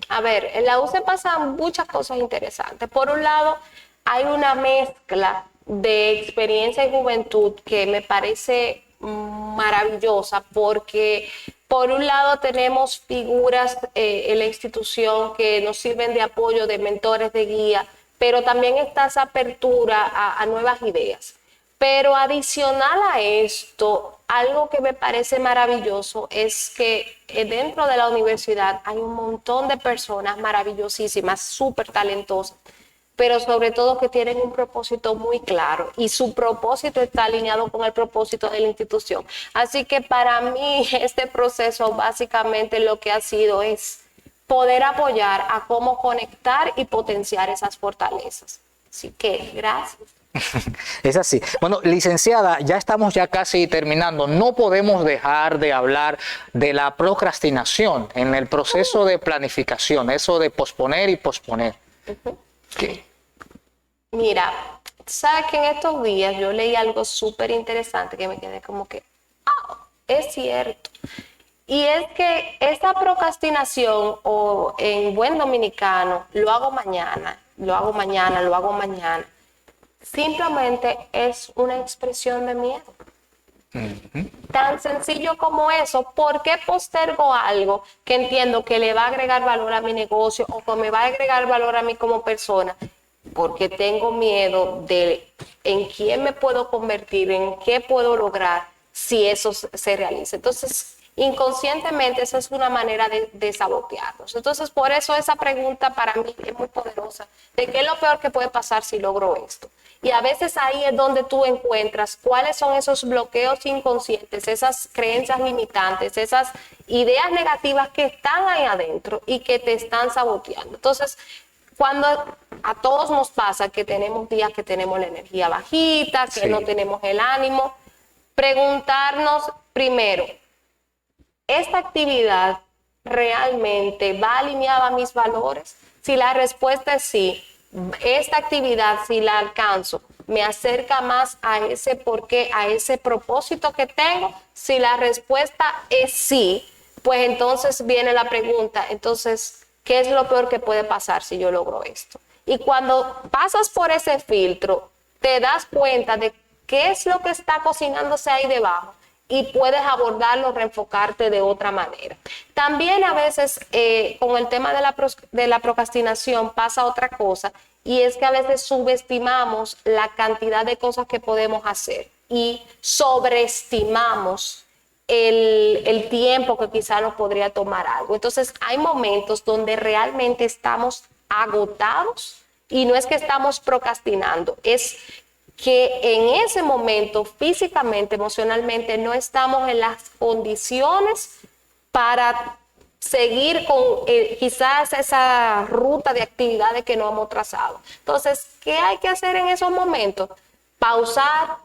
A ver, en la UCE pasan muchas cosas interesantes. Por un lado, hay una mezcla de experiencia y juventud que me parece maravillosa, porque por un lado tenemos figuras en la institución que nos sirven de apoyo, de mentores, de guía, pero también está esa apertura a nuevas ideas. Pero adicional a esto, algo que me parece maravilloso es que dentro de la universidad hay un montón de personas maravillosísimas, súper talentosas, pero sobre todo que tienen un propósito muy claro y su propósito está alineado con el propósito de la institución. Así que para mí este proceso básicamente lo que ha sido es poder apoyar a cómo conectar y potenciar esas fortalezas. Así que gracias.
Es así. Bueno, licenciada, ya estamos ya casi terminando. No podemos dejar de hablar de la procrastinación en el proceso de planificación, eso de posponer y posponer. ¿Qué?
Mira, sabes que en estos días yo leí algo súper interesante que me quedé como que, es cierto. Y es que esta procrastinación, o en buen dominicano, lo hago mañana, lo hago mañana, lo hago mañana, simplemente es una expresión de miedo. Tan sencillo como eso. ¿Por qué postergo algo que entiendo que le va a agregar valor a mi negocio o que me va a agregar valor a mí como persona? Porque tengo miedo de en quién me puedo convertir, en qué puedo lograr si eso se realiza. Entonces, inconscientemente esa es una manera de sabotearnos. Entonces, por eso esa pregunta para mí es muy poderosa, de qué es lo peor que puede pasar si logro esto. Y a veces ahí es donde tú encuentras cuáles son esos bloqueos inconscientes, esas creencias limitantes, esas ideas negativas que están ahí adentro y que te están saboteando. Entonces, cuando a todos nos pasa que tenemos días que tenemos la energía bajita, que no tenemos el ánimo, preguntarnos primero, ¿esta actividad realmente va alineada a mis valores? Si la respuesta es sí, esta actividad, si la alcanzo, me acerca más a ese porqué, a ese propósito que tengo. Si la respuesta es sí, pues entonces viene la pregunta, entonces, ¿qué es lo peor que puede pasar si yo logro esto? Y cuando pasas por ese filtro, te das cuenta de qué es lo que está cocinándose ahí debajo y puedes abordarlo, reenfocarte de otra manera. También a veces con el tema de la procrastinación pasa otra cosa, y es que a veces subestimamos la cantidad de cosas que podemos hacer y sobreestimamos el tiempo que quizá nos podría tomar algo. Entonces hay momentos donde realmente estamos agotados y no es que estamos procrastinando, es que en ese momento físicamente, emocionalmente, no estamos en las condiciones para seguir con quizás esa ruta de actividades que no hemos trazado. Entonces, ¿qué hay que hacer en esos momentos? Pausar,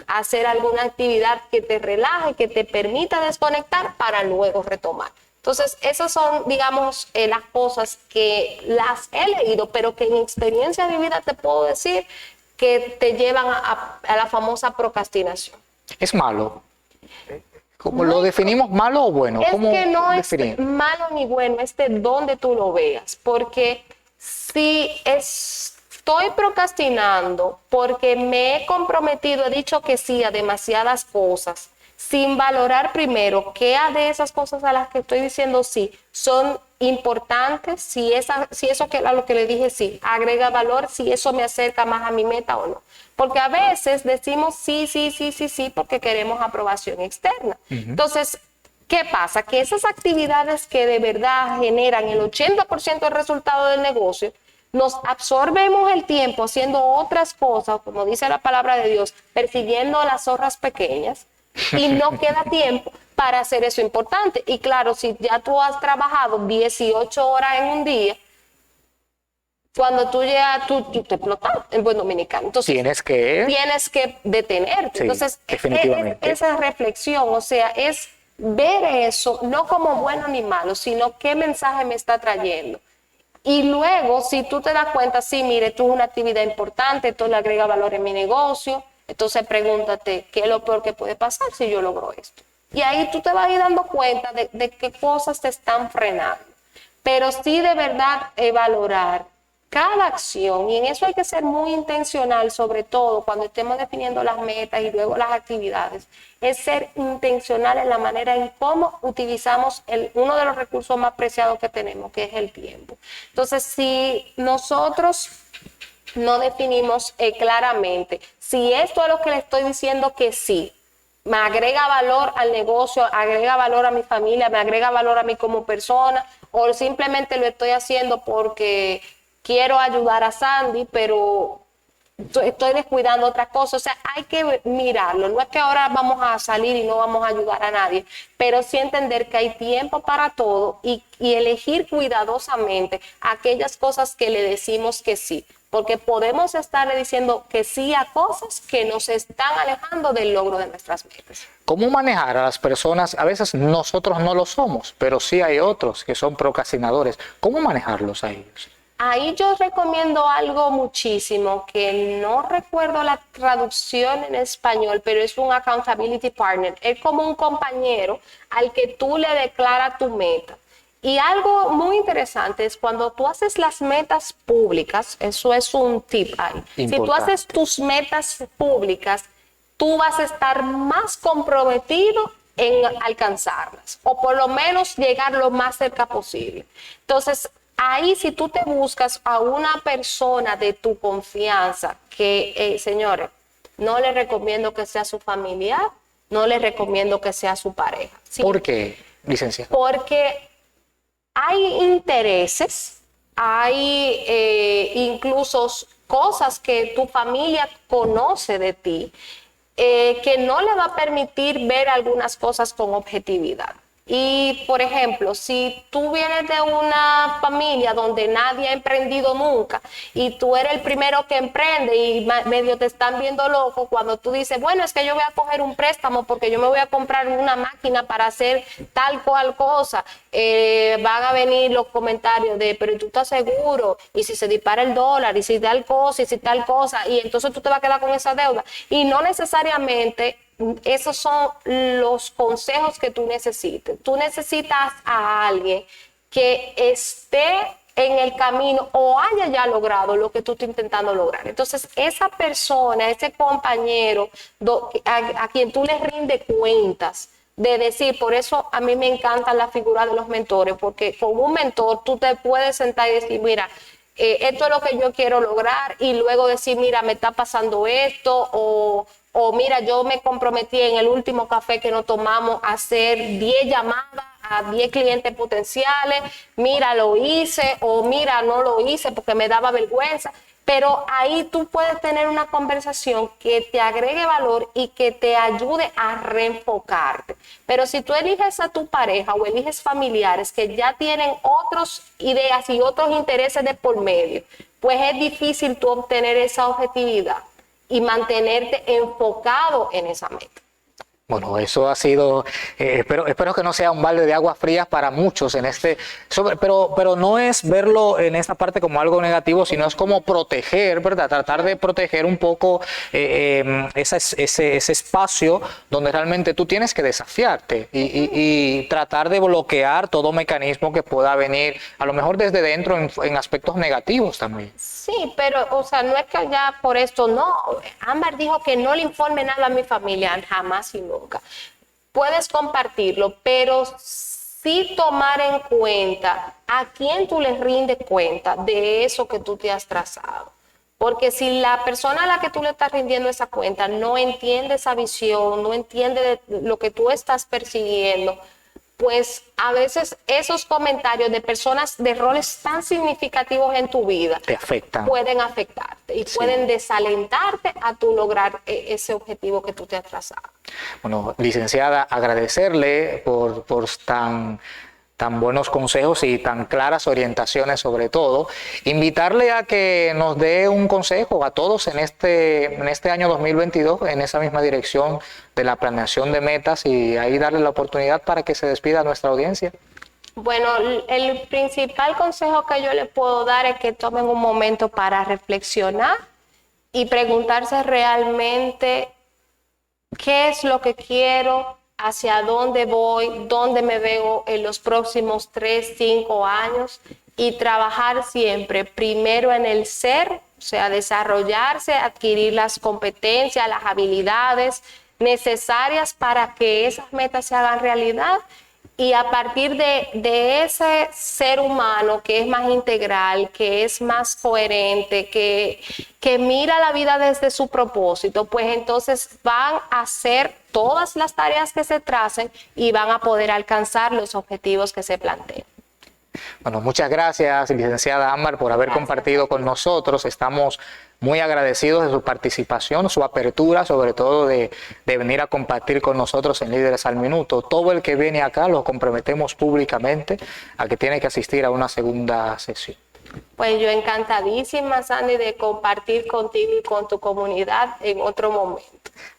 hacer alguna actividad que te relaje, que te permita desconectar para luego retomar. Entonces, esas son, digamos, las cosas que las he leído, pero que en experiencia de vida te puedo decir que te llevan a la famosa procrastinación.
¿Es malo? ¿Cómo lo definimos, malo o bueno?
Es
¿Cómo
que no
definir?
es malo ni bueno, es de donde tú lo veas. Porque si estoy procrastinando porque me he comprometido, he dicho que sí a demasiadas cosas, sin valorar primero qué de esas cosas a las que estoy diciendo sí son importantes, si eso que a lo que le dije sí agrega valor, si eso me acerca más a mi meta o no. Porque a veces decimos sí porque queremos aprobación externa. Entonces, ¿qué pasa? Que esas actividades que de verdad generan el 80% del resultado del negocio, nos absorbemos el tiempo haciendo otras cosas, como dice la palabra de Dios, persiguiendo las zorras pequeñas, y no queda tiempo para hacer eso importante. Y claro, si ya tú has trabajado 18 horas en un día, cuando tú llegas, tú te explotas en buen dominicano. Entonces, tienes que detenerte. Sí, entonces, definitivamente. Esa reflexión, o sea, es ver eso no como bueno ni malo, sino qué mensaje me está trayendo. Y luego, si tú te das cuenta, sí, mire, esto es una actividad importante, esto le agrega valor en mi negocio, entonces pregúntate, ¿qué es lo peor que puede pasar si yo logro esto? Y ahí tú te vas a ir dando cuenta de qué cosas te están frenando. Pero sí de verdad valorar cada acción, y en eso hay que ser muy intencional, sobre todo cuando estemos definiendo las metas y luego las actividades, es ser intencional en la manera en cómo utilizamos uno de los recursos más preciados que tenemos, que es el tiempo. Entonces, si nosotros no definimos claramente si esto es lo que le estoy diciendo que sí, me agrega valor al negocio, agrega valor a mi familia, me agrega valor a mí como persona, o simplemente lo estoy haciendo porque quiero ayudar a Sandy, pero estoy descuidando otras cosas. O sea, hay que mirarlo. No es que ahora vamos a salir y no vamos a ayudar a nadie, pero sí entender que hay tiempo para todo y elegir cuidadosamente aquellas cosas que le decimos que sí. Porque podemos estarle diciendo que sí a cosas que nos están alejando del logro de nuestras metas.
¿Cómo manejar a las personas? A veces nosotros no lo somos, pero sí hay otros que son procrastinadores. ¿Cómo manejarlos a ellos?
Ahí yo recomiendo algo muchísimo, que no recuerdo la traducción en español, pero es un accountability partner. Es como un compañero al que tú le declaras tu meta. Y algo muy interesante es cuando tú haces las metas públicas, eso es un tip ahí.
Importante.
Si tú haces tus metas públicas, tú vas a estar más comprometido en alcanzarlas, o por lo menos llegar lo más cerca posible. Entonces, ahí si tú te buscas a una persona de tu confianza, que, señores, no le recomiendo que sea su familiar, no le recomiendo que sea su pareja. ¿Sí?
¿Por qué, licenciada?
Porque hay intereses, hay incluso cosas que tu familia conoce de ti, que no le va a permitir ver algunas cosas con objetividad. Y, por ejemplo, si tú vienes de una familia donde nadie ha emprendido nunca y tú eres el primero que emprende y medio te están viendo loco cuando tú dices, bueno, es que yo voy a coger un préstamo porque yo me voy a comprar una máquina para hacer tal cual cosa, van a venir los comentarios de, pero tú estás seguro, y si se dispara el dólar, y si tal cosa, y si tal cosa, y entonces tú te vas a quedar con esa deuda. Y no necesariamente esos son los consejos que tú necesites. Tú necesitas a alguien que esté en el camino o haya ya logrado lo que tú estás intentando lograr. Entonces, esa persona, ese compañero a quien tú le rindes cuentas, de decir, por eso a mí me encanta la figura de los mentores, porque con un mentor tú te puedes sentar y decir, mira, esto es lo que yo quiero lograr, y luego decir, mira, me está pasando esto, o mira, yo me comprometí en el último café que nos tomamos a hacer 10 llamadas a 10 clientes potenciales, mira, lo hice, o mira, no lo hice porque me daba vergüenza. Pero ahí tú puedes tener una conversación que te agregue valor y que te ayude a reenfocarte. Pero si tú eliges a tu pareja o eliges familiares que ya tienen otras ideas y otros intereses de por medio, pues es difícil tú obtener esa objetividad y mantenerte enfocado en esa meta.
Bueno, eso ha sido, espero que no sea un balde de aguas frías para muchos en pero no es verlo en esta parte como algo negativo, sino es como proteger, ¿verdad? Tratar de proteger un poco ese espacio donde realmente tú tienes que desafiarte y tratar de bloquear todo mecanismo que pueda venir, a lo mejor desde dentro en aspectos negativos también.
Sí, pero, o sea, no es que ya por esto, no. Ámbar dijo que no le informe nada a mi familia, jamás y nunca. Puedes compartirlo, pero sí tomar en cuenta a quién tú les rindes cuenta de eso que tú te has trazado. Porque si la persona a la que tú le estás rindiendo esa cuenta no entiende esa visión, no entiende lo que tú estás persiguiendo, pues a veces esos comentarios de personas de roles tan significativos en tu vida
te afectan,
pueden afectarte y pueden desalentarte a tu lograr ese objetivo que tú te has trazado.
Bueno, licenciada, agradecerle por tan buenos consejos y tan claras orientaciones sobre todo. Invitarle a que nos dé un consejo a todos en este año 2022 en esa misma dirección de la planeación de metas, y ahí darle la oportunidad para que se despida a nuestra audiencia.
Bueno, el principal consejo que yo les puedo dar es que tomen un momento para reflexionar y preguntarse realmente qué es lo que quiero, hacia dónde voy, dónde me veo en los próximos 3, 5 años, y trabajar siempre primero en el ser, o sea, desarrollarse, adquirir las competencias, las habilidades necesarias para que esas metas se hagan realidad, Y a partir de ese ser humano que es más integral, que es más coherente, que mira la vida desde su propósito, pues entonces van a hacer todas las tareas que se tracen y van a poder alcanzar los objetivos que se planteen.
Bueno, muchas gracias, licenciada Ámbar, por haber compartido con nosotros. Estamos muy agradecidos de su participación, su apertura, sobre todo de venir a compartir con nosotros en Líderes al Minuto. Todo el que viene acá lo comprometemos públicamente a que tiene que asistir a una segunda sesión.
Pues yo encantadísima, Sandy, de compartir contigo y con tu comunidad en otro momento.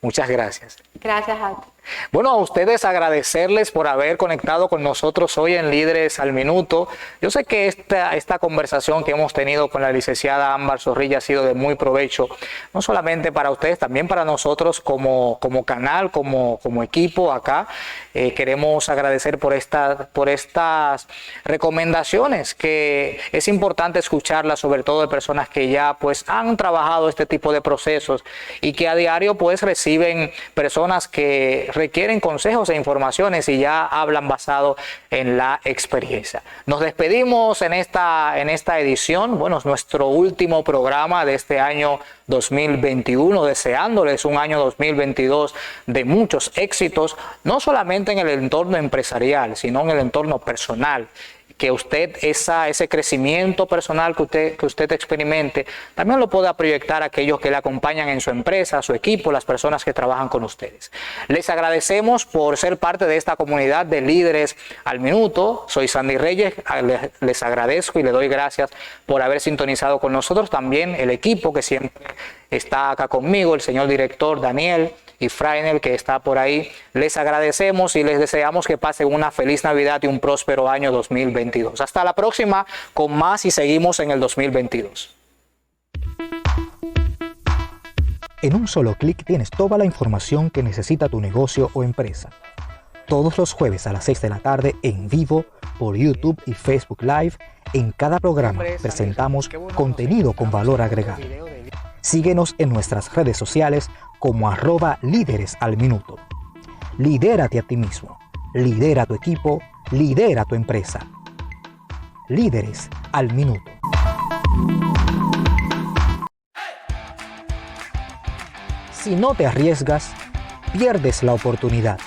Muchas gracias.
Gracias a ti.
Bueno, a ustedes agradecerles por haber conectado con nosotros hoy en Líderes al Minuto. Yo sé que esta conversación que hemos tenido con la licenciada Ámbar Zorrilla ha sido de muy provecho, no solamente para ustedes, también para nosotros como canal, como equipo acá. Queremos agradecer por estas recomendaciones, que es importante escucharlas, sobre todo de personas que ya pues han trabajado este tipo de procesos y que a diario pues reciben personas que requieren consejos e informaciones y ya hablan basado en la experiencia. Nos despedimos en esta edición. Bueno, es nuestro último programa de este año 2021, deseándoles un año 2022 de muchos éxitos, no solamente en el entorno empresarial, sino en el entorno personal. Que usted ese crecimiento personal que usted experimente, también lo pueda proyectar a aquellos que le acompañan en su empresa, su equipo, las personas que trabajan con ustedes. Les agradecemos por ser parte de esta comunidad de Líderes al Minuto. Soy Sandy Reyes, les agradezco y le doy gracias por haber sintonizado con nosotros. También el equipo que siempre está acá conmigo, el señor director Daniel y Frainel, que está por ahí. Les agradecemos y les deseamos que pasen una feliz Navidad y un próspero año 2022. Hasta la próxima con más y seguimos en el 2022.
En un solo clic tienes toda la información que necesita tu negocio o empresa. Todos los jueves a las 6 de la tarde en vivo por YouTube y Facebook Live. En cada programa presentamos contenido con valor agregado. Síguenos en nuestras redes sociales como @líderesalminuto. Lidérate a ti mismo, lidera tu equipo, lidera tu empresa. Líderes al Minuto. Si no te arriesgas, pierdes la oportunidad.